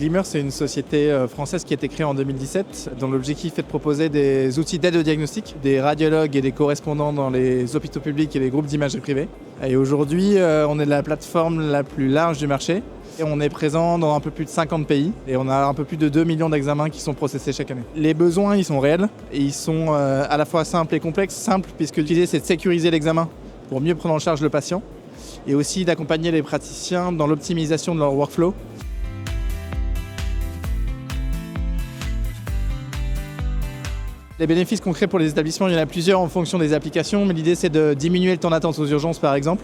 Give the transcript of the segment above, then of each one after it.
Glimmer, c'est une société française qui a été créée en 2017, dont l'objectif est de proposer des outils d'aide au diagnostic, des radiologues et des correspondants dans les hôpitaux publics et les groupes d'imagerie privés. Et aujourd'hui, on est la plateforme la plus large du marché. Et on est présent dans un peu plus de 50 pays et on a un peu plus de 2 millions d'examens qui sont processés chaque année. Les besoins, ils sont réels et ils sont à la fois simples et complexes. Simples puisque l'idée, c'est de sécuriser l'examen pour mieux prendre en charge le patient et aussi d'accompagner les praticiens dans l'optimisation de leur workflow. Les bénéfices concrets pour les établissements, il y en a plusieurs en fonction des applications, mais l'idée c'est de diminuer le temps d'attente aux urgences par exemple.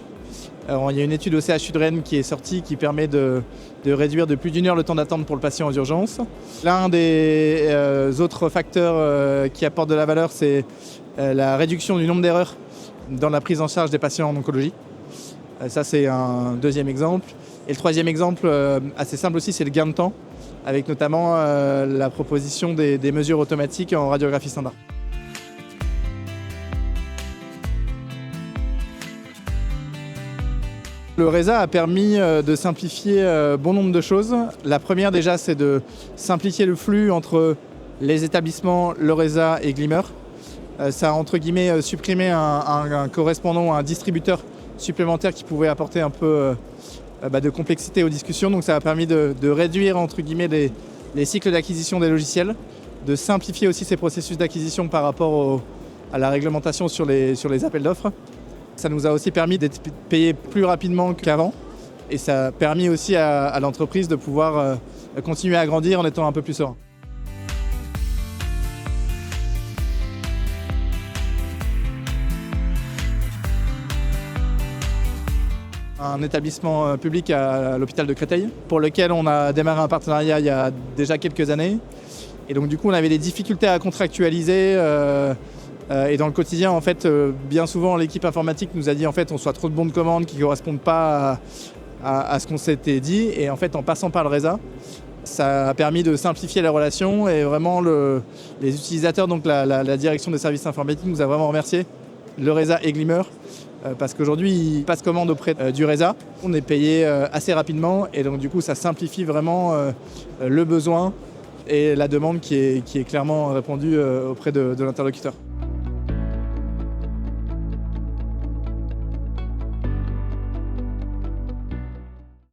Alors, il y a une étude au CHU de Rennes qui est sortie qui permet de réduire de plus d'1 heure le temps d'attente pour le patient aux urgences. L'un des autres facteurs qui apporte de la valeur, c'est la réduction du nombre d'erreurs dans la prise en charge des patients en oncologie. Ça c'est un deuxième exemple. Et le troisième exemple, assez simple aussi, c'est le gain de temps, avec notamment la proposition des mesures automatiques en radiographie standard. Le RESA a permis de simplifier bon nombre de choses. La première déjà, c'est de simplifier le flux entre les établissements, le RESA et Glimmer. Ça a entre guillemets supprimé un correspondant ou un distributeur supplémentaire qui pouvait apporter un peu de complexité aux discussions. Donc ça a permis de réduire entre guillemets les cycles d'acquisition des logiciels, de simplifier aussi ces processus d'acquisition par rapport à la réglementation sur les appels d'offres. Ça nous a aussi permis d'être payé plus rapidement qu'avant et ça a permis aussi à l'entreprise de pouvoir continuer à grandir en étant un peu plus serein. Un établissement public à l'hôpital de Créteil pour lequel on a démarré un partenariat il y a déjà quelques années. Et donc du coup on avait des difficultés à contractualiser et dans le quotidien en fait bien souvent l'équipe informatique nous a dit en fait on reçoit trop de bons de commande qui ne correspondent pas à ce qu'on s'était dit et en fait en passant par le RESA ça a permis de simplifier les relations et vraiment les utilisateurs, donc la direction des services informatiques nous a vraiment remercié, le RESA et Glimmer. Parce qu'aujourd'hui, ils passent commande auprès du RESA. On est payé assez rapidement et donc du coup, ça simplifie vraiment le besoin et la demande qui est clairement répondue auprès de l'interlocuteur.